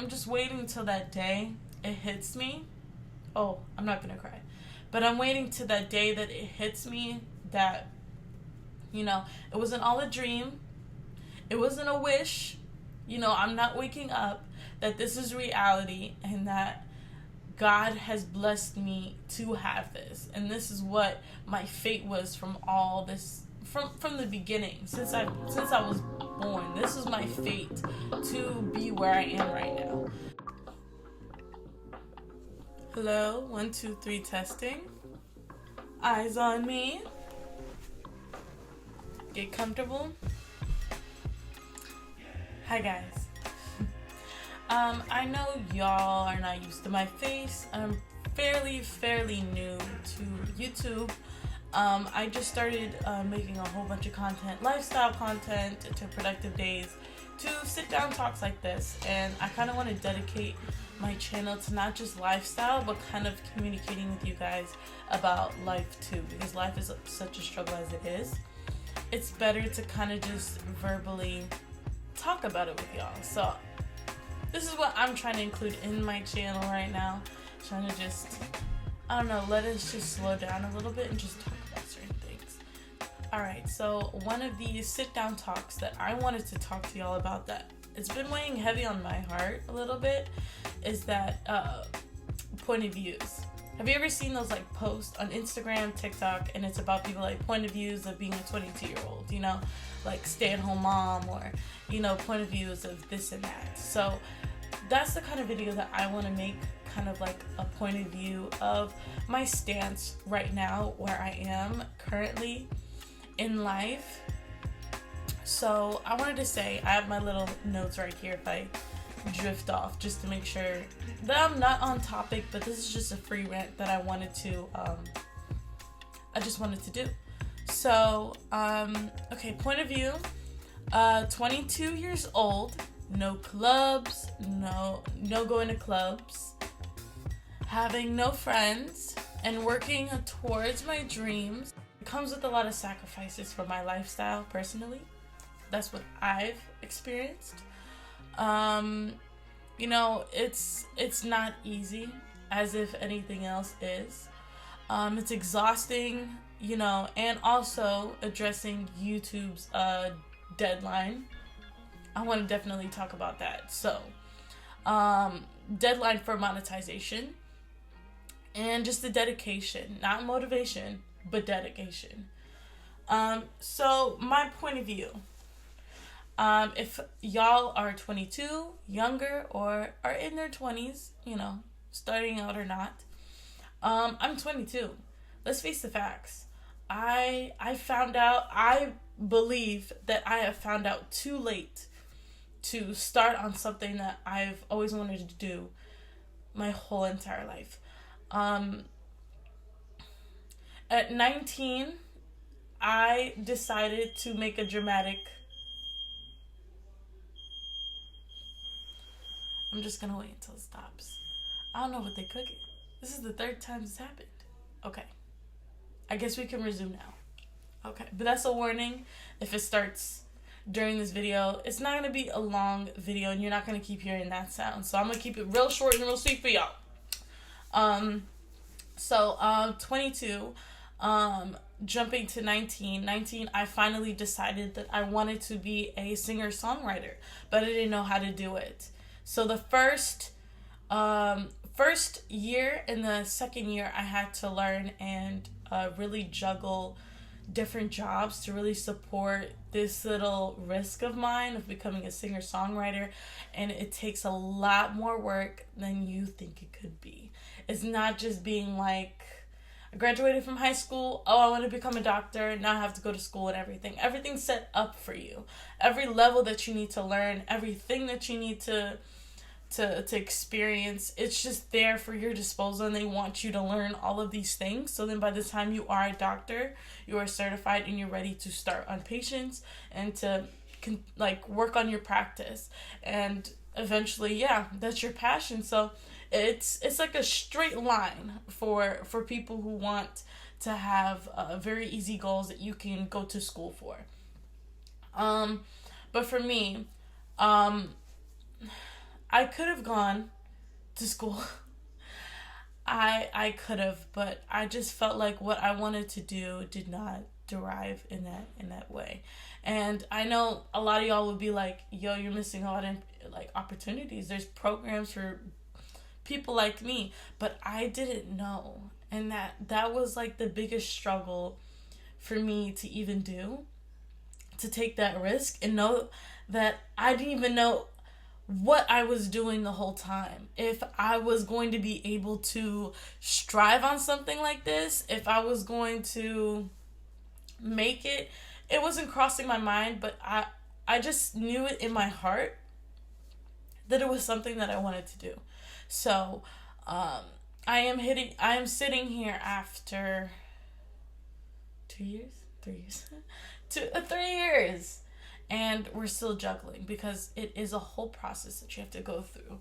I'm just waiting till that day it hits me. Oh, I'm not gonna cry. But I'm waiting till that day that it hits me that, it wasn't all a dream. It wasn't a wish. I'm not waking up, that this is reality, and that God has blessed me to have this. And this is what my fate was from all this, from the beginning, since I was born. This is my fate to be where I am right now. Hello, 1, 2, 3, testing. Eyes on me. Get comfortable. Hi guys. I know y'all are not used to my face. I'm fairly new to YouTube. I just started making a whole bunch of content, lifestyle content, to productive days, to sit down talks like this, and I kind of want to dedicate my channel to not just lifestyle, but kind of communicating with you guys about life too, because life is such a struggle as it is. It's better to kind of just verbally talk about it with y'all. So this is what I'm trying to include in my channel right now. Trying to just, let us just slow down a little bit and just talk about certain things. Alright, so one of these sit down talks that I wanted to talk to y'all about, that it's been weighing heavy on my heart a little bit, is that point of views. Have you ever seen those posts on Instagram, TikTok, and it's about people point of views of being a 22-year-old, stay-at-home mom, or point of views of this and that. So that's the kind of video that I want to make, kind of a point of view of my stance right now, where I am currently in life. So I wanted to say, I have my little notes right here if I drift off, just to make sure that I'm not on topic, but this is just a free rant that I just wanted to do. So, okay, point of view, 22 years old, no clubs, no going to clubs, having no friends, and working towards my dreams. It comes with a lot of sacrifices for my lifestyle, personally. That's what I've experienced. It's not easy, as if anything else is. It's exhausting, and also addressing YouTube's deadline. I want to definitely talk about that. So, deadline for monetization, and just the dedication, not motivation, but dedication. So my point of view. If y'all are 22, younger, or are in their 20s, starting out or not, I'm 22. Let's face the facts. I believe that I have found out too late to start on something that I've always wanted to do my whole entire life. At 19, I decided to make a dramatic... I'm just gonna wait until it stops. I don't know what they're cooking. This is the third time this happened. Okay. I guess we can resume now. Okay. But that's a warning. If it starts during this video, it's not gonna be a long video, and you're not gonna keep hearing that sound. So I'm gonna keep it real short and real sweet for y'all. 22, jumping to 19, I finally decided that I wanted to be a singer-songwriter, but I didn't know how to do it. So the first year and the second year, I had to learn and really juggle different jobs to really support this little risk of mine of becoming a singer-songwriter, and it takes a lot more work than you think it could be. It's not just being I graduated from high school, I want to become a doctor, now I have to go to school and everything. Everything's set up for you. Every level that you need to learn, everything that you need to experience, it's just there for your disposal, and they want you to learn all of these things. So then by the time you are a doctor, you are certified and you're ready to start on patients and to work on your practice, and eventually, that's your passion. So it's like a straight line for people who want to have very easy goals that you can go to school for. But for me, I could have gone to school. I could have, but I just felt like what I wanted to do did not derive in that way. And I know a lot of y'all would be like, "Yo, you're missing out on like opportunities. There's programs for people like me," but I didn't know. And that was like the biggest struggle for me to even do, to take that risk and know that I didn't even know what I was doing the whole time. If I was going to be able to strive on something like this, if I was going to make it, it wasn't crossing my mind, but I just knew it in my heart that it was something that I wanted to do. So, I am sitting here after 2 years, 3 years, 3 years, and we're still juggling because it is a whole process that you have to go through.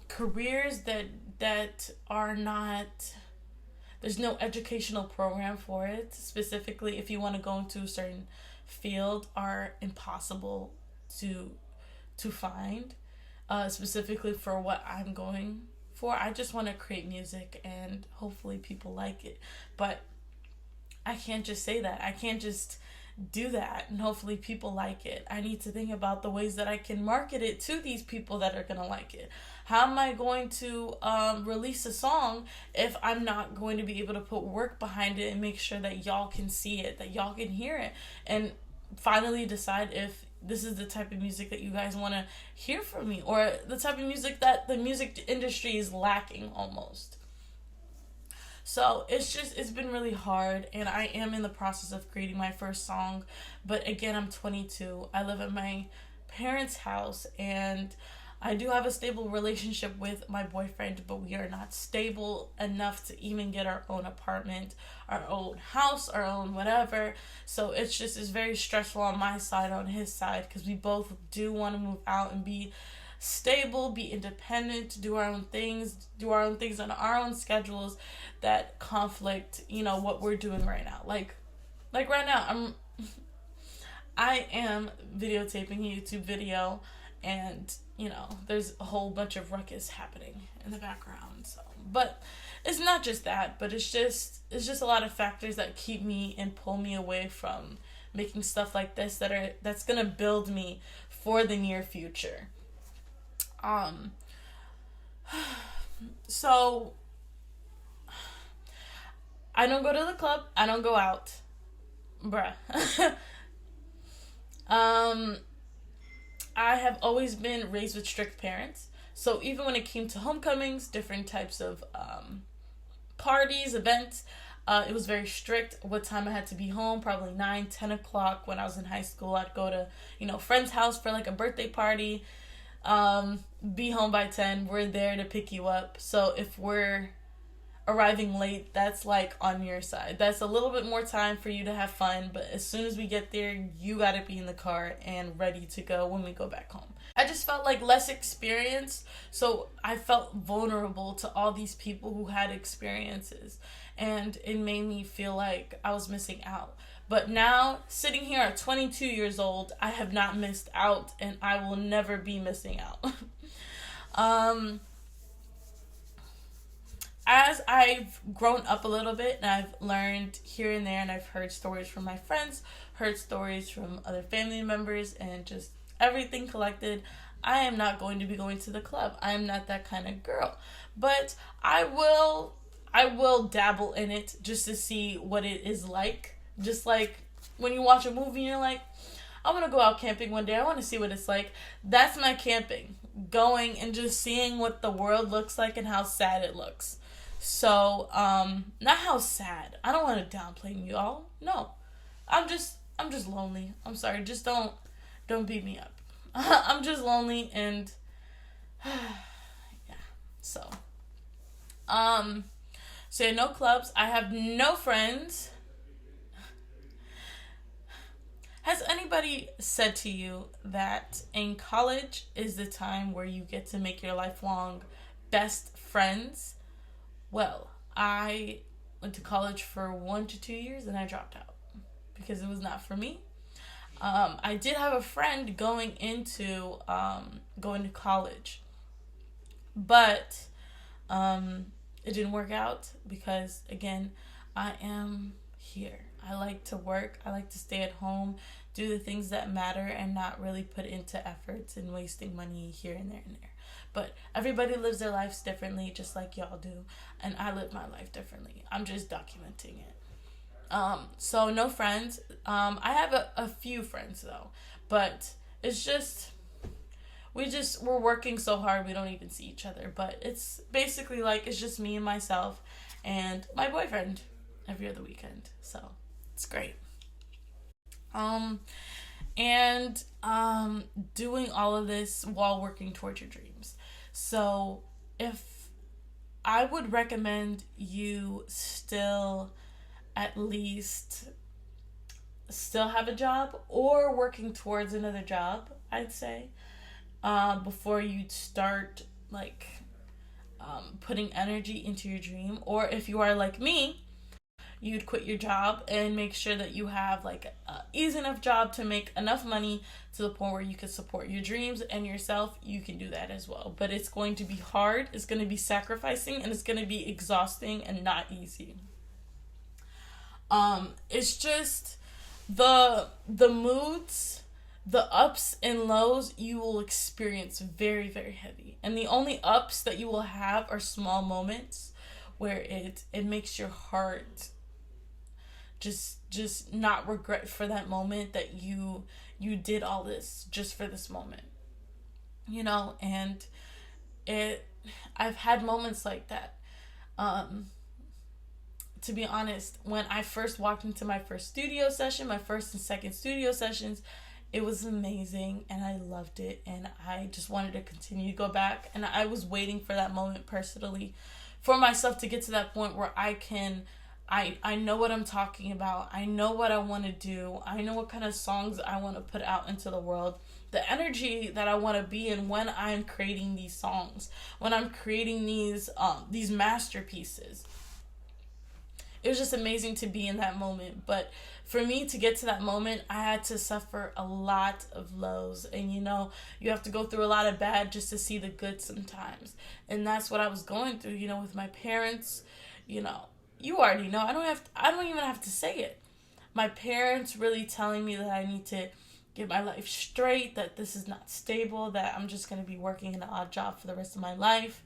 Careers that are not, there's no educational program for it. Specifically, if you want to go into a certain field, are impossible to find. Specifically for what I'm going for, I just want to create music and hopefully people like it. But I can't just say that. I can't just do that and hopefully people like it. I need to think about the ways that I can market it to these people that are going to like it. How am I going to release a song if I'm not going to be able to put work behind it and make sure that y'all can see it, that y'all can hear it, and finally decide if this is the type of music that you guys want to hear from me, or the type of music that the music industry is lacking almost. So it's been really hard, and I am in the process of creating my first song. But again, I'm 22. I live at my parents' house, and I do have a stable relationship with my boyfriend, but we are not stable enough to even get our own apartment, our own house, our own whatever. So it's very stressful on my side, on his side, because we both do want to move out and be stable, be independent, do our own things on our own schedules that conflict, what we're doing right now. Like right now, I am videotaping a YouTube video, and there's a whole bunch of ruckus happening in the background. So, but it's not just that, but it's just a lot of factors that keep me and pull me away from making stuff like this that's gonna build me for the near future. So I don't go to the club. I don't go out, bruh. I have always been raised with strict parents. So even when it came to homecomings, different types of parties, events, it was very strict what time I had to be home, probably 9, 10 o'clock. When I was in high school, I'd go to, friend's house for like a birthday party, be home by 10. We're there to pick you up. So if we're arriving late, that's like on your side. That's a little bit more time for you to have fun, but as soon as we get there, you gotta be in the car and ready to go when we go back home. I just felt like less experience, so I felt vulnerable to all these people who had experiences, and it made me feel like I was missing out. But now, sitting here at 22 years old, I have not missed out, and I will never be missing out. As I've grown up a little bit and I've learned here and there, and I've heard stories from my friends, heard stories from other family members, and just everything collected, I am not going to be going to the club. I am not that kind of girl. But I will dabble in it just to see what it is like. Just like when you watch a movie and you're like, I want to go out camping one day. I want to see what it's like. That's my camping. Going and just seeing what the world looks like and how sad it looks. So, not how sad. I don't want to downplay you all. No. I'm just lonely. I'm sorry. Just don't beat me up. I'm just lonely, and yeah. So yeah, no clubs. I have no friends. Has anybody said to you that in college is the time where you get to make your lifelong best friends? Well, I went to college for 1 to 2 years and I dropped out because it was not for me. I did have a friend going to college, but it didn't work out because, again, I am here. I like to work. I like to stay at home, do the things that matter, and not really put into efforts and wasting money here and there and there. But everybody lives their lives differently, just like y'all do, and I live my life differently. I'm just documenting it. So no friends. I have a few friends though, but it's just we're working so hard we don't even see each other. But it's basically like it's just me and myself and my boyfriend every other weekend. So it's great. And doing all of this while working towards your dreams. So if I would recommend you at least still have a job or working towards another job, I'd say, before you start like putting energy into your dream. Or if you are like me, you'd quit your job and make sure that you have like a easy enough job to make enough money to the point where you can support your dreams and yourself. You can do that as well, but it's going to be hard, it's going to be sacrificing, and it's going to be exhausting and not easy. It's just the moods, the ups and lows you will experience very, very heavy. And the only ups that you will have are small moments where it makes your heart just not regret for that moment that you did all this just for this moment. And I've had moments like that. To be honest, when I first walked into my first studio session, my first and second studio sessions, it was amazing and I loved it and I just wanted to continue to go back, and I was waiting for that moment personally for myself to get to that point where I know what I'm talking about. I know what I want to do. I know what kind of songs I want to put out into the world. The energy that I want to be in when I'm creating these songs, when I'm creating these masterpieces. It was just amazing to be in that moment. But for me to get to that moment, I had to suffer a lot of lows. And you have to go through a lot of bad just to see the good sometimes. And that's what I was going through, with my parents. You already know. I don't even have to say it. My parents really telling me that I need to get my life straight, that this is not stable, that I'm just going to be working an odd job for the rest of my life.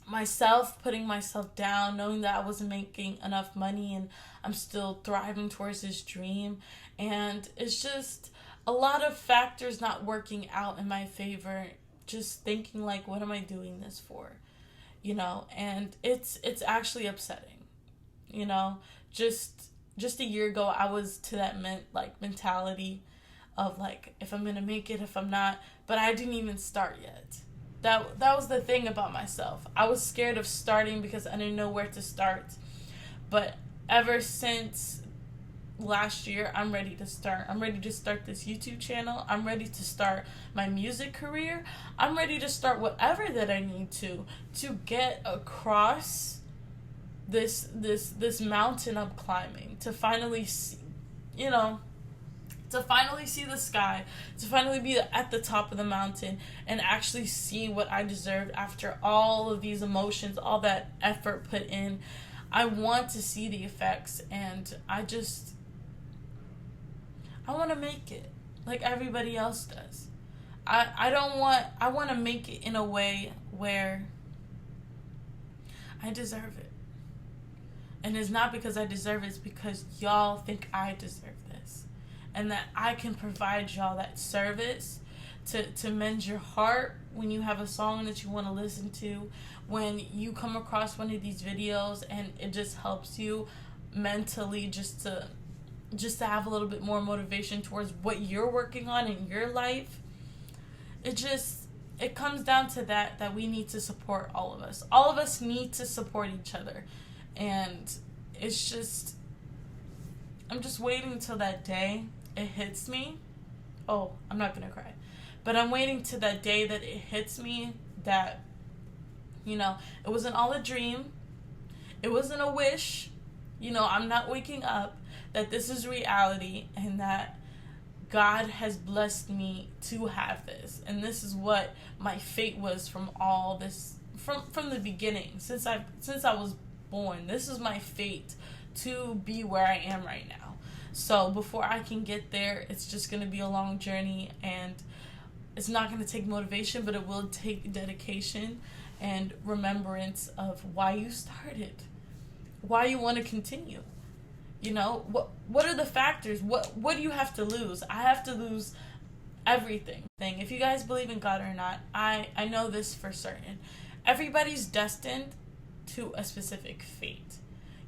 Myself putting myself down, knowing that I wasn't making enough money and I'm still thriving towards this dream. And it's just a lot of factors not working out in my favor. Just thinking like, what am I doing this for? And it's actually upsetting. Just a year ago, I was to that mentality of like, if I'm gonna make it, if I'm not, but I didn't even start yet. That was the thing about myself. I was scared of starting because I didn't know where to start. But ever since last year, I'm ready to start. I'm ready to start this YouTube channel. I'm ready to start my music career. I'm ready to start whatever that I need to get across this mountain I'm climbing, to finally see, to finally see the sky, to finally be at the top of the mountain and actually see what I deserve after all of these emotions, all that effort put in. I want to see the effects, and I want to make it like everybody else does. I want to make it in a way where I deserve it. And it's not because I deserve it, it's because y'all think I deserve this. And that I can provide y'all that service to mend your heart when you have a song that you want to listen to, when you come across one of these videos and it just helps you mentally just to have a little bit more motivation towards what you're working on in your life. It comes down to that we need to support all of us. All of us need to support each other. And it's just, I'm just waiting till that day it hits me. Oh, I'm not going to cry. But I'm waiting to that day that it hits me that, it wasn't all a dream. It wasn't a wish. I'm not waking up that this is reality and that God has blessed me to have this. And this is what my fate was from all this, from the beginning, since I was born. This is my fate to be where I am right now. So before I can get there, it's just going to be a long journey, and it's not going to take motivation, but it will take dedication and remembrance of why you started, why you want to continue. You know, what are the factors? What do you have to lose? I have to lose everything. If you guys believe in God or not, I know this for certain. Everybody's destined to a specific fate.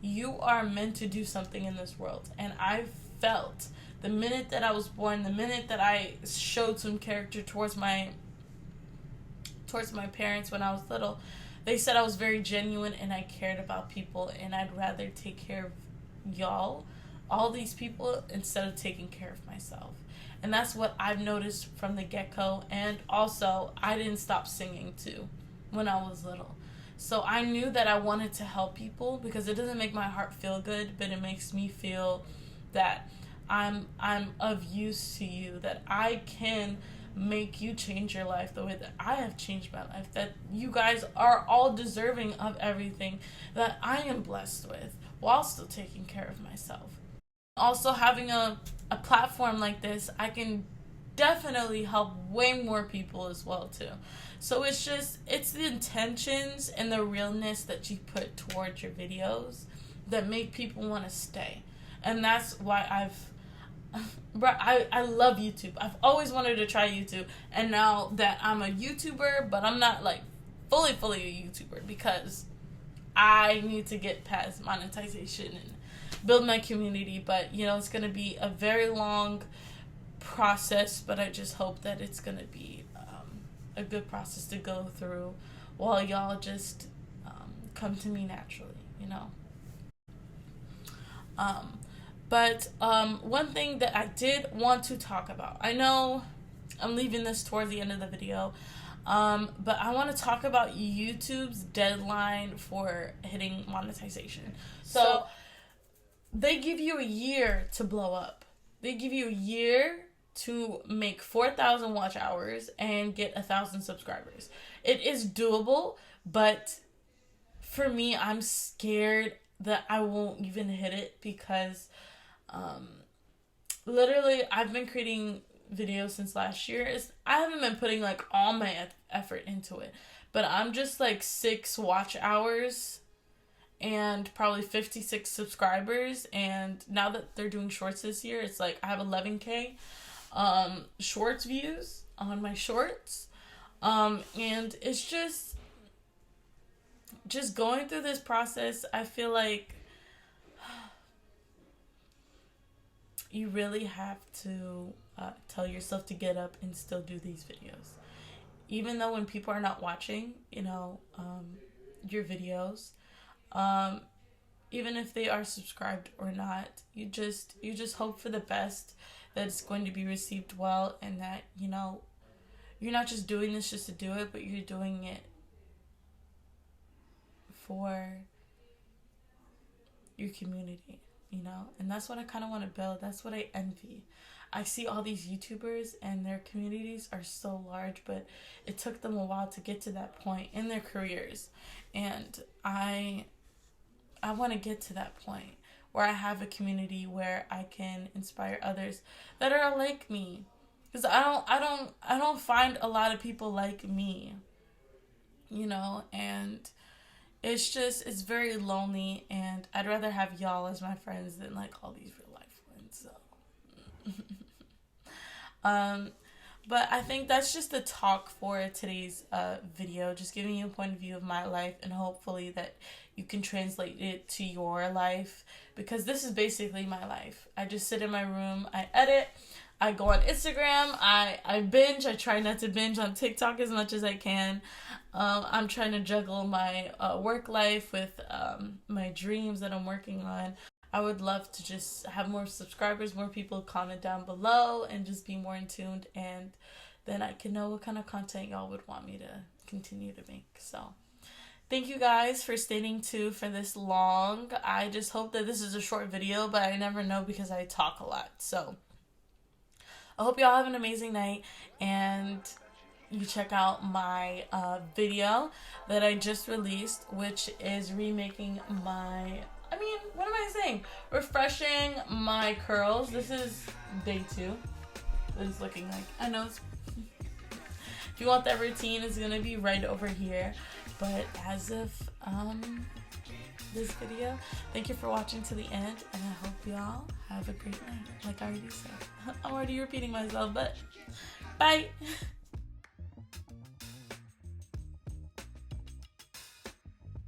You are meant to do something in this world. And I felt the minute that I was born, the minute that I showed some character towards my parents when I was little, they said I was very genuine and I cared about people, and I'd rather take care of y'all, all these people, instead of taking care of myself. And that's what I've noticed from the get-go. And also, I didn't stop singing too when I was little. So I knew that I wanted to help people, because it doesn't make my heart feel good, but it makes me feel that I'm of use to you, that I can make you change your life the way that I have changed my life, that you guys are all deserving of everything that I am blessed with while still taking care of myself. Also, having a platform like this, I can definitely help way more people as well too. So it's the intentions and the realness that you put towards your videos that make people want to stay. And that's why I love YouTube. I've always wanted to try YouTube, and now that I'm a YouTuber, but I'm not like fully a YouTuber, because I need to get past monetization and build my community. But you know, it's going to be a very long process, but I just hope that it's going to be a good process to go through, while y'all just come to me naturally, you know. But one thing that I did want to talk about, I know I'm leaving this towards the end of the video, but I want to talk about YouTube's deadline for hitting monetization. So they give you a year to blow up. They give you a year to make 4,000 watch hours and get 1,000 subscribers. It is doable, but for me, I'm scared that I won't even hit it, because literally I've been creating videos since last year. I haven't been putting like all my effort into it, but I'm just like 6 watch hours and probably 56 subscribers. And now that they're doing shorts this year, it's like I have 11K shorts views on my shorts, and it's just going through this process. I feel like you really have to tell yourself to get up and still do these videos, even though when people are not watching, you know, your videos, even if they are subscribed or not, you just hope for the best, that it's going to be received well, and that, you know, you're not just doing this just to do it, but you're doing it for your community, you know. And that's what I kind of want to build. That's what I envy. I see all these YouTubers and their communities are so large, but it took them a while to get to that point in their careers. And I want to get to that point where I have a community where I can inspire others that are like me, because I don't find a lot of people like me, you know. And it's very lonely, and I'd rather have y'all as my friends than like all these real life friends. So but I think that's just the talk for today's video, just giving you a point of view of my life, and hopefully that you can translate it to your life, because this is basically my life. I just sit in my room, I edit, I go on Instagram, I binge. I try not to binge on TikTok as much as I can. I'm trying to juggle my work life with my dreams that I'm working on. I would love to just have more subscribers, more people comment down below, and just be more in tune, and then I can know what kind of content y'all would want me to continue to make. So thank you guys for staying tuned for this long. I just hope that this is a short video, but I never know because I talk a lot. So I hope y'all have an amazing night, and you check out my video that I just released, which is remaking my, what am I saying? Refreshing my curls. This is day 2. It's looking like, I know it's, if you want that routine, it's gonna be right over here. But as of this video, thank you for watching to the end, and I hope y'all have a great night. Like I already said, I'm already repeating myself, but bye.